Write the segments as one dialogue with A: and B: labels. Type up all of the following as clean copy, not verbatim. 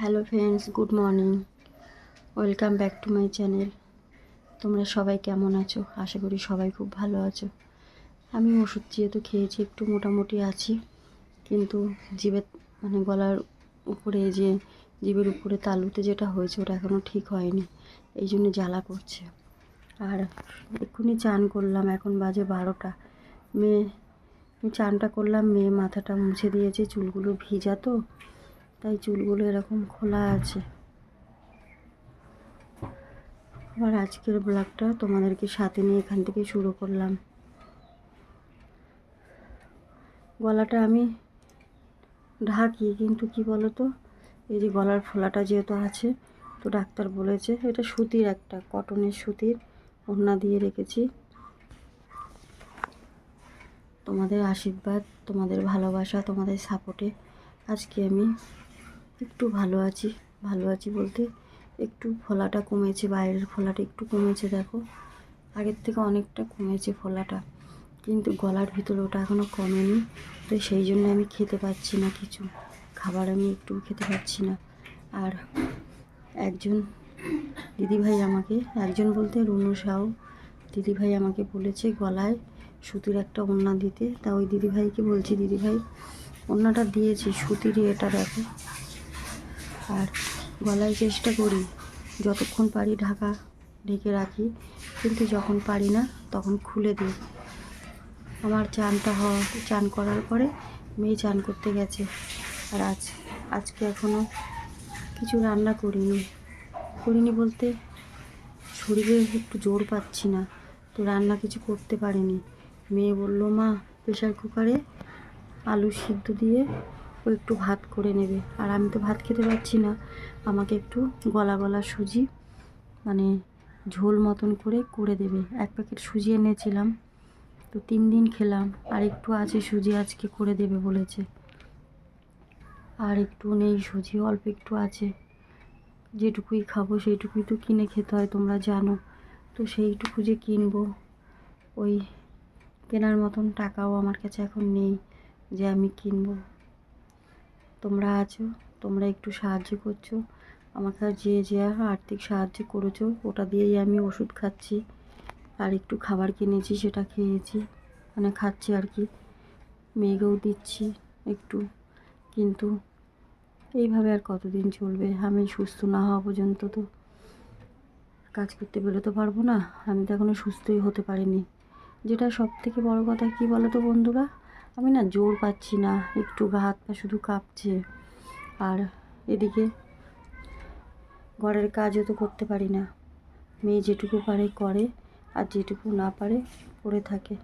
A: Hello friends, good morning. Welcome back to my channel. তোমরা সবাই কেমন আছো? আশা করি সবাই খুব ভালো আছো। আমি ওষুধ যেহেতু খেয়েছি একটু মোটামুটি আছি, কিন্তু জিভের গলার উপরে যে জিভের উপরে তালুতে যেটা হয়েছে ওটা এখনও ঠিক হয়নি, এই জন্য জ্বালা করছে। আর এক্ষুনি চান করলাম, এখন বাজে 12টা। মেয়ে চানটা করলাম, মেয়ে মাথাটা মুছে দিয়েছে, চুলগুলো ভিজা তো তাই চুলগুলো এরকম খোলা আছে। আবার আজকের ব্লগটা তোমাদেরকে সাথে নিয়ে এখান থেকে শুরু করলাম। গলাটা আমি ঢাকি, কিন্তু কি বলো তো, এই যে গলার ফোলাটা যেহেতু আছে, তো ডাক্তার বলেছে এটা সুতির, একটা কটনের সুতির ওড়না দিয়ে রেখেছি। তোমাদের আশীর্বাদ, তোমাদের ভালোবাসা, তোমাদের সাপোর্টে আজকে আমি একটু ভালো আছি। ভালো আছি বলতে একটু ফোলাটা কমেছে, বাইরের ফোলাটা একটু কমেছে, দেখো আগের থেকে অনেকটা কমেছে ফোলাটা, কিন্তু গলার ভিতরে ওটা এখনও কমেনি। তো সেই জন্য আমি খেতে পাচ্ছি না, কিছু খাবার আমি একটু খেতে পাচ্ছি না। আর একজন দিদিভাই আমাকে, একজন বলতে রুনু সাউ দিদিভাই আমাকে বলেছে গলায় সুতির একটা ওড়না দিতে। তা ওই দিদিভাইকে বলছি, দিদিভাই ওড়নাটা দিয়েছি সুতিরই, এটা দেখো। আর গলায় চেষ্টা করি যতক্ষণ পারি ঢেকে রাখি, কিন্তু যখন পারি না তখন খুলে দিই। আমার চান করার পরে মেয়ে চান করতে গেছে। আর আজকে এখনও কিছু রান্না করিনি বলতে শরীরে একটু জোর পাচ্ছি না, তো রান্না কিছু করতে পারিনি। মেয়ে বলল, মা প্রেশার কুকারে আলু সিদ্ধ দিয়ে ও একটু ভাত করে নেবে। আর আমি তো ভাত খেতে পারছি না, আমাকে একটু গলা গলা সুজি ঝোল মতন করে দেবে। 1 প্যাকেট সুজি এনেছিলাম, তো 3 দিন খেলাম, আর একটু আছে সুজি, আজকে করে দেবে বলেছে। আর একটু নেই সুজি, অল্প একটু আছে, যেটুকুই খাবো সেইটুকুই তো কিনে খেতে হয়, তোমরা জানো। তো সেইটুকু যে কিনবো, ওই কেনার মতন টাকাও আমার কাছে এখন নেই যে আমি কিনবো। তোমরা আছো, তোমরা একটু সাহায্য করছো আমাকে, যে আর্থিক সাহায্য করেছো ওটা দিয়েই আমি ওষুধ খাচ্ছি। আর একটু খাবার কিনেছি, সেটা খেয়েছি, খাচ্ছি আর কি, মেয়েকেও দিচ্ছি একটু। কিন্তু এইভাবে আর কতদিন চলবে? আমি সুস্থ না হওয়া পর্যন্ত তো কাজ করতে বেরোতে পারবো না। আমি তো এখনও সুস্থই হতে পারিনি। যেটা সব থেকে বড় কথা কি বলো তো বন্ধুরা, আমি না জোর পাচ্ছি না, একটু গা হাত পা শুধু কাঁপছে। আর এদিকে ঘরের কাজও তো করতে পারি না, মেয়ে যেটুকু পারে করে, আর যেটুকু না পারে পড়ে থাকে।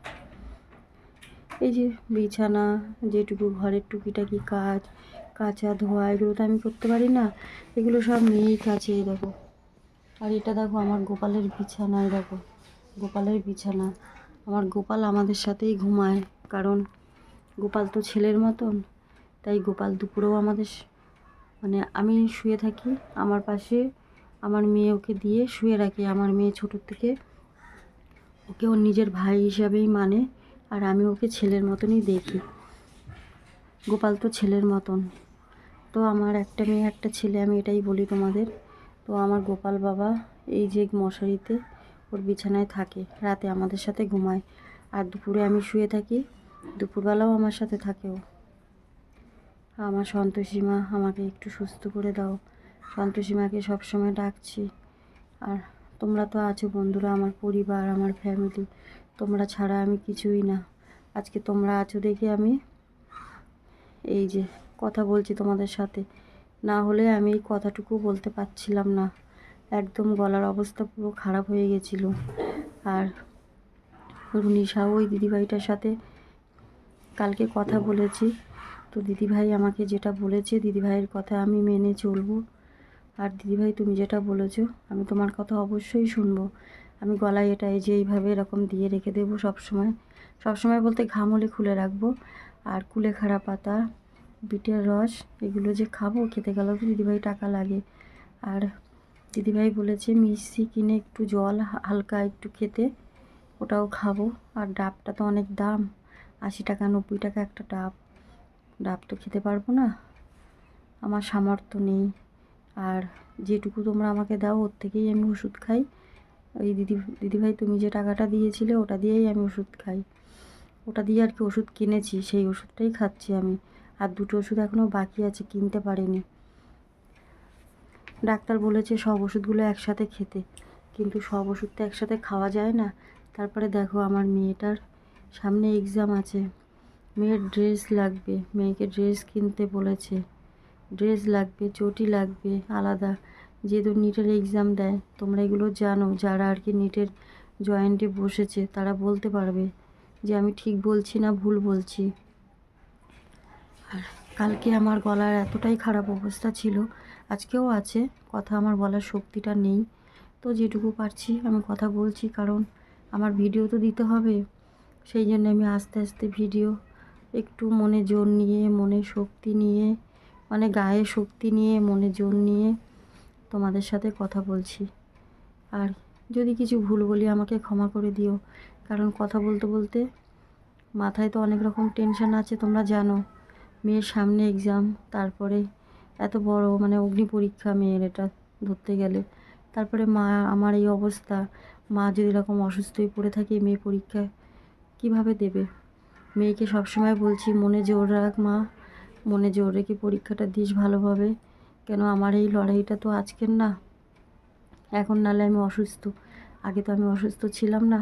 A: এই যে বিছানা, যেটুকু ঘরের টুকিটাকি কাজ, কাচা ধোয়া, এগুলো তো আমি করতে পারি না, এগুলো সব মেয়েই কাছে। এই দেখো, আর এটা দেখো আমার গোপালের বিছানায়, দেখো গোপালের বিছানা। আমার গোপাল আমাদের সাথেই ঘুমায়, কারণ গোপাল তো ছেলের মতন, তাই গোপাল দুপুরেও আমাদের আমি শুয়ে থাকি আমার পাশে, আমার মেয়ে ওকে দিয়ে শুয়ে রাখি। আমার মেয়ে ছোটোর থেকে ওকে ওর নিজের ভাই হিসাবেই মানে, আর আমি ওকে ছেলের মতনই দেখি। গোপাল তো ছেলের মতন। তো আমার একটা মেয়ে একটা ছেলে, আমি এটাই বলি তোমাদের। তো আমার গোপাল বাবা এই যে মশারিতে ওর বিছানায় থাকে, রাতে আমাদের সাথে ঘুমায়, আর দুপুরে আমি শুয়ে থাকি, দুপুরবেলাও আমার সাথে থাকে ও। আমার সন্তোষীমা, আমাকে একটু সুস্থ করে দাও, সন্তোষীমাকে সবসময় ডাকছি। আর তোমরা তো আছো বন্ধুরা, আমার পরিবার, আমার ফ্যামিলি, তোমরা ছাড়া আমি কিছুই না। আজকে তোমরা আছো দেখে আমি এই যে কথা বলছি তোমাদের সাথে, না হলে আমি এই কথাটুকু বলতে পারছিলাম না, একদম গলার অবস্থা পুরো খারাপ হয়ে গেছিলো। আর রুনিশা ওই দিদিভাইটার সাথে কালকে কথা বলেছি, তো দিদিভাই আমাকে যেটা বলেছে, দিদিভাইয়ের কথা আমি মেনে চলবো। আর দিদিভাই তুমি যেটা বলেছো আমি তোমার কথা অবশ্যই শুনবো। আমি গলায় এটা এই যে এইভাবে এরকম দিয়ে রেখে দেবো সবসময়, সবসময় বলতে ঘামলে খুলে রাখবো। আর কুলেখাড়া পাতা, বিটের রস, এগুলো যে খাবো, খেতে গেলেও তো দিদিভাই টাকা লাগে। আর দিদিভাই বলেছে মিষ্টি কিনে একটু জল হালকা একটু খেতে, ওটাও খাবো। আর ডাবটা তো অনেক দাম, 80 টাকা 90 টাকা একটা ডাব, ডাব তো খেতে পারবো না, আমার সামর্থ্য নেই। আর যেটুকু তোমরা আমাকে দাও ওর থেকেই আমি ওষুধ খাই। ওই দিদিভাই তুমি যে টাকাটা দিয়েছিলে ওটা দিয়েই আমি ওষুধ খাই, ওটা দিয়ে আর কি ওষুধ কিনেছি, সেই ওষুধটাই খাচ্ছি আমি। আর দুটো ওষুধ এখনও বাকি আছে, কিনতে পারিনি। ডাক্তার বলেছে সব ওষুধগুলো একসাথে খেতে, কিন্তু সব ওষুধ তো একসাথে খাওয়া যায় না। তারপরে দেখো আমার মেয়েটার সামনে এক্সাম আছে, মেয়ের ড্রেস লাগবে, মেয়েকে ড্রেস কিনতে বলেছে, ড্রেস লাগবে, চটি লাগবে আলাদা। যেহেতু নিটের এক্সাম দেয়, তোমরা এগুলো জানো, যারা আর কি নিটের জয়েন্টে বসেছে তারা বলতে পারবে যে আমি ঠিক বলছি না ভুল বলছি। আর কালকে আমার গলার এতটাই খারাপ অবস্থা ছিল, আজকেও আছে, কথা আমার বলার শক্তিটা নেই। তো যেটুকু পারছি আমি কথা বলছি, কারণ আমার ভিডিও তো দিতে হবে। সেই জন্য আমি আস্তে আস্তে ভিডিও একটু মনে জোর নিয়ে, মনে শক্তি নিয়ে, মানে গায়ে শক্তি নিয়ে, মনে জোর নিয়ে তোমাদের সাথে কথা বলছি। আর যদি কিছু ভুল বলি আমাকে ক্ষমা করে দিও, কারণ কথা বলতে বলতে মাথায় তো অনেক রকম টেনশন আছে, তোমরা জানো। মেয়ের সামনে এক্সাম, তারপরে এত বড় মানে অগ্নি পরীক্ষা মেয়ের, এটা ধরতে গেলে। তারপরে মা, আমার এই অবস্থা, মা যদি এরকম অসুস্থ হয়ে পড়ে থাকে, মেয়ে পরীক্ষা কিভাবে দেবে? মেয়েকে সবসময় বলছি মনে জোর রাখ মা, মনে জোর রেখে পরীক্ষাটা দিস ভালোভাবে। কেন আমার এই লড়াইটা তো আজকের না, এখন নালে আমি অসুস্থ। আগে তো আমি অসুস্থ ছিলাম না,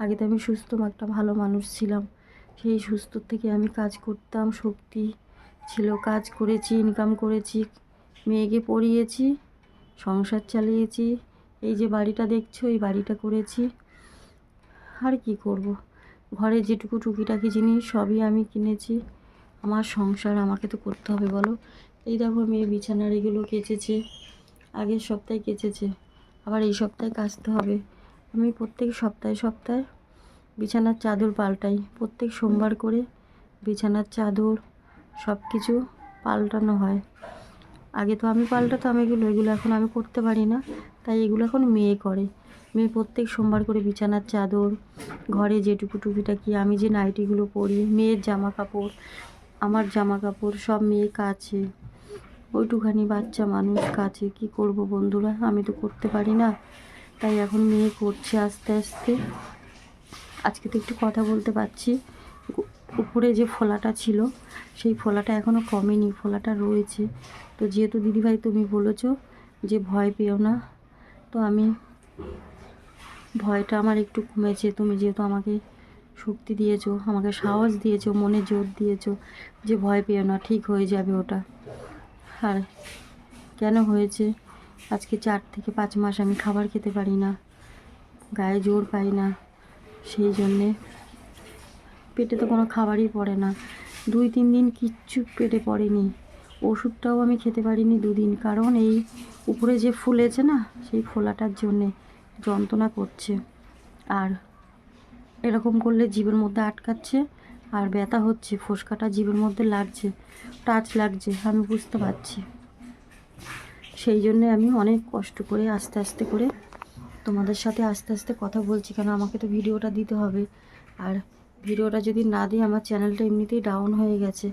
A: আগে তো আমি সুস্থ একটা ভালো মানুষ ছিলাম। সেই সুস্থ থেকে আমি কাজ করতাম, শক্তি ছিল, কাজ করেছি, ইনকাম করেছি, মেয়েকে পড়িয়েছি, সংসার চালিয়েছি। এই যে বাড়িটা দেখছো, এই বাড়িটা করেছি। আর কি করব? ঘরে যেটুকু টুকিটাকি জিনিস সবই আমি কিনেছি। আমার সংসার আমাকে তো করতে হবে বলো। এই দেখো মেয়ে বিছানার এগুলো কেচেছে, আগের সপ্তাহে কেচেছে, আবার এই সপ্তাহে কাচতে হবে। আমি প্রত্যেক সপ্তাহে বিছানার চাদর পাল্টাই, প্রত্যেক সোমবার করে বিছানার চাদর সব কিছু পাল্টানো হয়। আগে তো আমি পাল্টাতাম এগুলো এখন আমি করতে পারি না, তাই এগুলো এখন মেয়ে করে। মেয়ে প্রত্যেক সোমবার করে বিছানার চাদর, ঘরে যেটুকু টুকিটাকি আমি যে নাইটিগুলো পরি, মেয়ের জামা কাপড়, আমার জামা কাপড় সব মেয়ে কাচে। ওইটুখানি বাচ্চা মানুষ কাছে, কি করব বন্ধুরা, আমি তো করতে পারি না, তাই এখন মেয়ে করছে আস্তে আস্তে। আজকে তো একটু কথা বলতে পারছি। উপরে যে ফোলাটা ছিল সেই ফোলাটা এখনও কমেনি, ফোলাটা রয়েছে। তো যেহেতু দিদিভাই তুমি বলেছো যে ভয় পেও না, তো আমি ভয়টা আমার একটু কমেছে। তুমি যেহেতু আমাকে শক্তি দিয়েছো, আমাকে সাহস দিয়েছো, মনে জোর দিয়েছো যে ভয় পেও না, ঠিক হয়ে যাবে ওটা। আর কেন হয়েছে, আজকে 4 থেকে 5 মাস আমি খাবার খেতে পারি না, গায়ে জোর পাই না, সেই জন্যে পেটে তো কোনো খাবারই পড়ে না। 2-3 দিন কিচ্ছু পেটে পড়েনি, ওষুধটাও আমি খেতে পারিনি 2 দিন, কারণ এই উপরে যে ফুলেছে না, সেই ফোলাটার জন্যে যন্ত্রণা করছে। আর এরকম করলে জিভের মধ্যে আটকাচ্ছে, আর ব্যথা হচ্ছে, ফোসকাটা জিভের মধ্যে লাগছে, টাচ লাগছে, আমি বুঝতে পারছি। সেই জন্যে আমি অনেক কষ্ট করে আস্তে আস্তে করে তোমাদের সাথে আস্তে আস্তে কথা বলছি, কেন আমাকে তো ভিডিওটা দিতে হবে। আর ভিডিওটা যদি না দিই, আমার চ্যানেলটা এমনিতেই ডাউন হয়ে গেছে,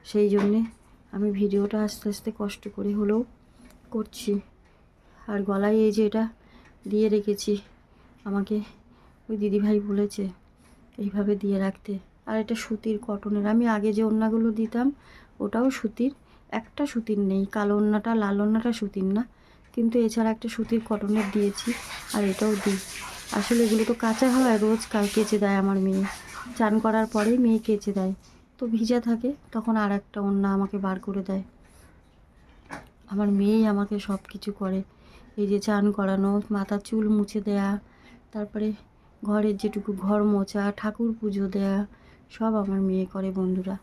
A: সেই জন্যে আমি ভিডিওটা আস্তে আস্তে কষ্ট করে হলেও করছি। আর গলায় এই যে এটা দিয়ে রেখেছি, আমাকে ওই দিদিভাই বলেছে এইভাবে দিয়ে রাখতে। আর এটা সুতির কটনের, আমি আগে যে ওড়নাগুলো দিতাম ওটাও সুতির, একটা সুতির নেই, কালো ওড়নাটা, লাল ওড়নাটা সুতির না, কিন্তু এছাড়া একটা সুতির কটনের দিয়েছি। আর এটাও দিই, আসলে এগুলো তো কাঁচা হয়, রোজ কাল কেচে দেয় আমার মেয়ে, চান করার পরেই মেয়ে কেচে দেয়, তো ভিজা থাকে, তখন আর একটা ওড়না আমাকে বার করে দেয়। আমার মেয়েই আমাকে সব কিছু করে, এই যে চান করানো, মাথার চুল মুছে দেয়া, তারপরে ঘরের যেটুকু ঘর মোছা, ঠাকুর পুজো দেয়া, সব আমার মেয়ে করে বন্ধুরা।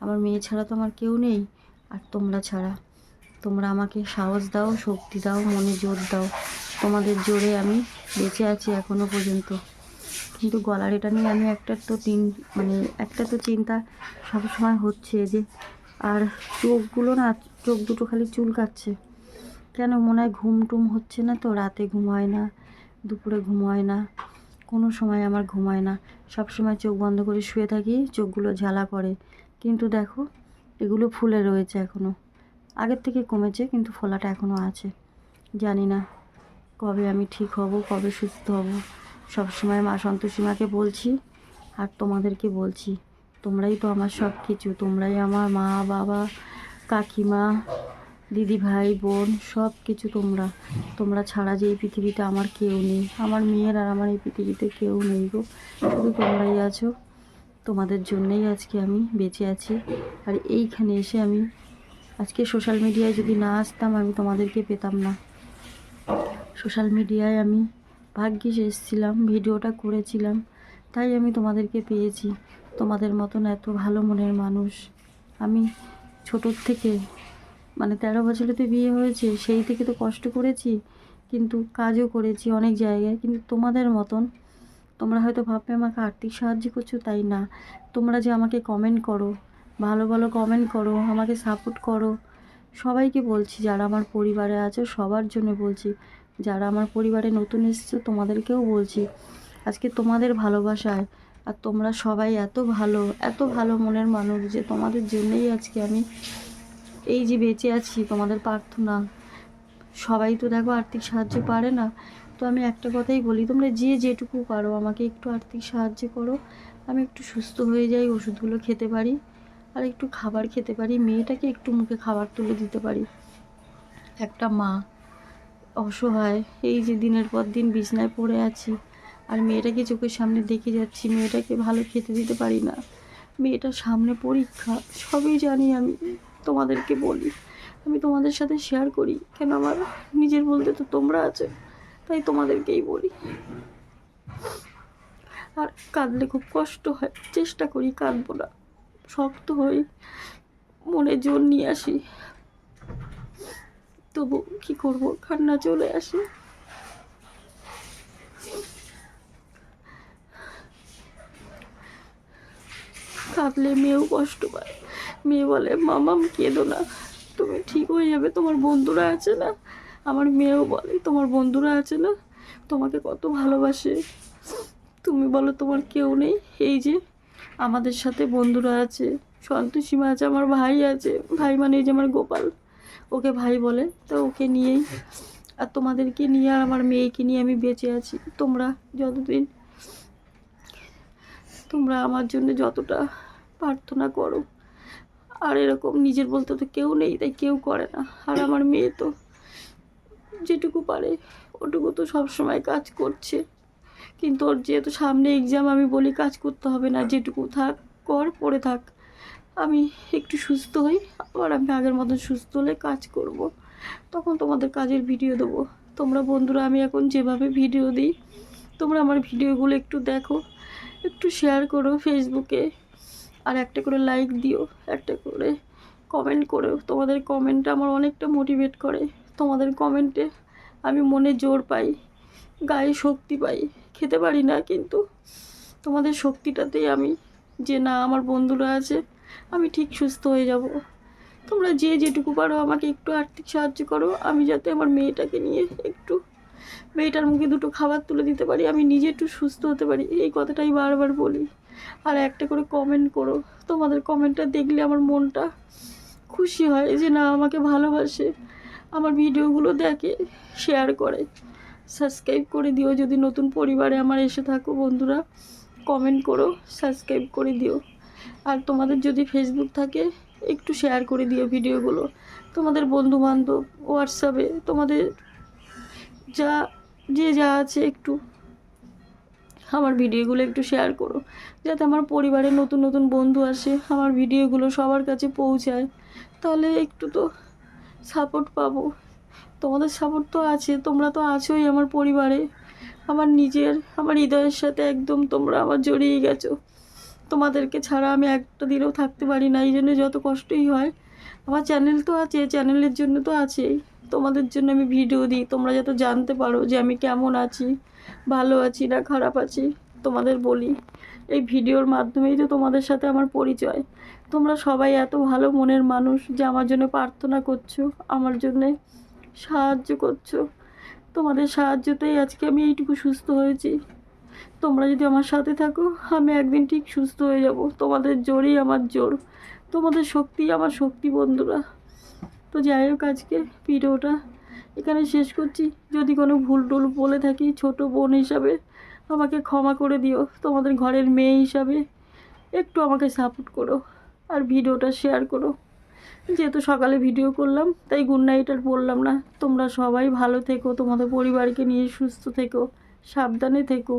A: আমার মেয়ে ছাড়া তো আমার কেউ নেই, আর তোমরা ছাড়া। তোমরা আমাকে সাহস দাও, শক্তি দাও, মনে জোর দাও, তোমাদের জোরে আমি বেঁচে আছি এখনও পর্যন্ত। কিন্তু গলার এটা নিয়ে আমি একটা তো চিন্তা সবসময় হচ্ছে যে, আর চোখগুলো না, চোখ দুটো খালি চুলকাচ্ছে, কেন মনে হয় ঘুম টুম হচ্ছে না, তো রাতে ঘুম হয় না, দুপুরে ঘুম হয় না, কোনো সময় আমার ঘুম হয় না, সব সময় চোখ বন্ধ করে শুয়ে থাকি, চোখগুলো ঝালা করে। কিন্তু দেখো এগুলো ফুলে রয়েছে এখনও, আগের থেকে কমেছে, কিন্তু ফোলাটা এখনও আছে। জানি না কবে আমি ঠিক হব, কবে সুস্থ হব। সবসময় মা সন্তোষীমাকে বলছি আর তোমাদেরকে বলছি, তোমরাই তো আমার সব কিছু, তোমরাই আমার মা, বাবা, কাকিমা, দিদি, ভাই, বোন, সব কিছু তোমরা। তোমরা ছাড়া যে এই পৃথিবীতে আমার কেউ নেই, আমার মেয়ের আর আমার এই পৃথিবীতে কেউ নেই গো, শুধু তোমরাই আছো। তোমাদের জন্যেই আজকে আমি বেঁচে আছি। আর এইখানে এসে আমি আজকে সোশ্যাল মিডিয়ায় যদি না আসতাম, আমি তোমাদেরকে পেতাম না। সোশ্যাল মিডিয়ায় আমি ভাগ্যিস এসেছিলাম, ভিডিওটা করেছিলাম, তাই আমি তোমাদেরকে পেয়েছি। তোমাদের মতন এত ভালো মনের মানুষ আমি ছোটোর থেকে, মানে 13 বছরেতে বিয়ে হয়েছে, সেই থেকে তো কষ্ট করেছি, কিন্তু কাজও করেছি অনেক জায়গায়। কিন্তু তোমাদের মতন, তোমরা হয়তো ভাববে আমাকে আর্থিক সাহায্য করছো, তাই না। তোমরা যে আমাকে কমেন্ট করো, ভালো ভালো কমেন্ট করো, আমাকে সাপোর্ট করো, সবাইকে বলছি, যারা আমার পরিবারে আছো সবার জন্য বলছি, যারা আমার পরিবারে নতুন এসেছো তোমাদেরকেও বলছি, আজকে তোমাদের ভালোবাসায়, আর তোমরা সবাই এত ভালো মনের মানুষ যে তোমাদের জন্যই আজকে আমি এই যে বেঁচে আছি। তোমাদের প্রার্থনা, সবাই তো দেখো আর্থিক সাহায্য পারে না, তো আমি একটা কথাই বলি, তোমরা যে যেটুকু পারো আমাকে একটু আর্থিক সাহায্য করো, আমি একটু সুস্থ হয়ে যাই, ওষুধগুলো খেতে পারি, আর একটু খাবার খেতে পারি, মেয়েটাকে একটু মুখে খাবার তুলে দিতে পারি। একটা মা অসহায়, এই যে দিনের পর দিন বিছনায় পড়ে আছি, আর মেয়েটাকে চোখের সামনে দেখে যাচ্ছি, মেয়েটাকে ভালো খেতে দিতে পারি না, মেয়েটার সামনে পরীক্ষা, সবই জানি আমি, তোমাদেরকে বলি, আমি তোমাদের সাথে শেয়ার করি, কেন আমার নিজের বলতে তো তোমরা আছো, তাই তোমাদেরকেই বলি। আর কাঁদলে খুব কষ্ট হয়, চেষ্টা করি কাঁদবো না, শক্ত হই, মনে জোর নিয়ে আসি, তবু কি করবো, কান্না চলে আসে। কাঁদলে মেয়েও কষ্ট পায়, মেয়ে বলে মামাম কেঁদো না, তুমি ঠিক হয়ে যাবে, তোমার বন্ধুরা আছে না। আমার মেয়েও বলে তোমার বন্ধুরা আছে না, তোমাকে কত ভালোবাসে, তুমি বলো তোমার কেউ নেই। এই যে আমাদের সাথে বন্ধুরা আছে, সন্তোষীমা আছে, আমার ভাই আছে, ভাই মানে এই যে আমার গোপাল, ওকে ভাই বলে, তো ওকে নিয়েই, আর তোমাদেরকে নিয়ে, আর আমার মেয়েকে নিয়ে আমি বেঁচে আছি। তোমরা যতদিন, তোমরা আমার জন্য যতটা প্রার্থনা করো, আর এরকম নিজের বলতে তো কেউ নেই, তাই কেউ করে না। আর আমার মেয়ে তো যেটুকু পারে ওটুকু তো সবসময় কাজ করছে, কিন্তু ওর যেহেতু সামনে এক্সাম, আমি বলি কাজ করতে হবে না, যেটুকু থাক কর, পড়ে থাক, আমি একটু সুস্থ হই, আবার আমি আগের মতন সুস্থ হলে কাজ করব, তখন তোমাদের কাজের ভিডিও দেবো। তোমরা বন্ধুরা আমি এখন যেভাবে ভিডিও দিই, তোমরা আমার ভিডিওগুলো একটু দেখো, একটু শেয়ার করো ফেসবুকে, আর একটা করে লাইক দিও, একটা করে কমেন্ট করো। তোমাদের কমেন্টটা আমার অনেকটা মোটিভেট করে, তোমাদের কমেন্টে আমি মনে জোর পাই, গায়ে শক্তি পাই, খেতে পারি না, কিন্তু তোমাদের শক্তিটাতেই আমি, যে না আমার বন্ধুরা আছে, আমি ঠিক সুস্থ হয়ে যাব। তোমরা যে যেটুকু পারো আমাকে একটু আর্থিক সাহায্য করো, আমি যাতে আমার মেয়েটাকে নিয়ে একটু, মেয়েটার মুখে দুটো খাবার তুলে দিতে পারি, আমি নিজে একটু সুস্থ হতে পারি, এই কথাটাই বারবার বলি। আর একটা করে কমেন্ট করো, তোমাদের কমেন্টটা দেখলে আমার মনটা খুশি হয়, যে না আমাকে ভালোবাসে, আমার ভিডিওগুলো দেখে, শেয়ার করে, সাবস্ক্রাইব করে দিও যদি নতুন পরিবারে আমার এসে থাকো বন্ধুরা, কমেন্ট করো, সাবস্ক্রাইব করে দিও। আর তোমাদের যদি ফেসবুক থাকে একটু শেয়ার করে দিও ভিডিওগুলো, তোমাদের বন্ধুবান্ধব, হোয়াটসঅ্যাপে, তোমাদের যা যা আছে, একটু আমার ভিডিওগুলো একটু শেয়ার করো, যাতে আমার পরিবারে নতুন নতুন বন্ধু আসে, আমার ভিডিওগুলো সবার কাছে পৌঁছায়, তাহলে একটু তো সাপোর্ট পাবো। তোমাদের সাপোর্ট তো আছে, তোমরা তো আছোই আমার পরিবারে, আমার নিজের, আমার হৃদয়ের সাথে একদম তোমরা আমার জড়িয়ে গেছো। তোমাদেরকে ছাড়া আমি একটা দিনও থাকতে পারি না, এই জন্য যত কষ্টই হয়। আমার চ্যানেল তো আছে, চ্যানেলের জন্য তো আছেই, তোমাদের জন্য আমি ভিডিও দিই, তোমরা যাতে জানতে পারো যে আমি কেমন আছি, ভালো আছি না খারাপ আছি, তোমাদের বলি। এই ভিডিওর মাধ্যমেই তো তোমাদের সাথে আমার পরিচয়। তোমরা সবাই এত ভালো মনের মানুষ যে আমার জন্য প্রার্থনা করছো, আমার জন্যে সাহায্য করছো, তোমাদের সাহায্যতেই আজকে আমি এইটুকু সুস্থ হয়েছি। তোমরা যদি আমার সাথে থাকো, আমি একদিন ঠিক সুস্থ হয়ে যাব, তোমাদের জোরই আমার জোর, তোমাদের শক্তি আমার শক্তি বন্ধুরা। তো যাই হোক, আজকে ভিডিওটা এখানে শেষ করছি। যদি কোনো ভুল টুল বলে থাকি ছোট বোন হিসাবে আমাকে ক্ষমা করে দিও। তোমাদের ঘরের মেয়ে হিসাবে একটু আমাকে সাপোর্ট করো আর ভিডিওটা শেয়ার করো। যেহেতু সকালে ভিডিও করলাম তাই গুড নাইট আর বললাম না। তোমরা সবাই ভালো থেকো, তোমাদের পরিবারকে নিয়ে সুস্থ থেকো, সাবধানে থেকো।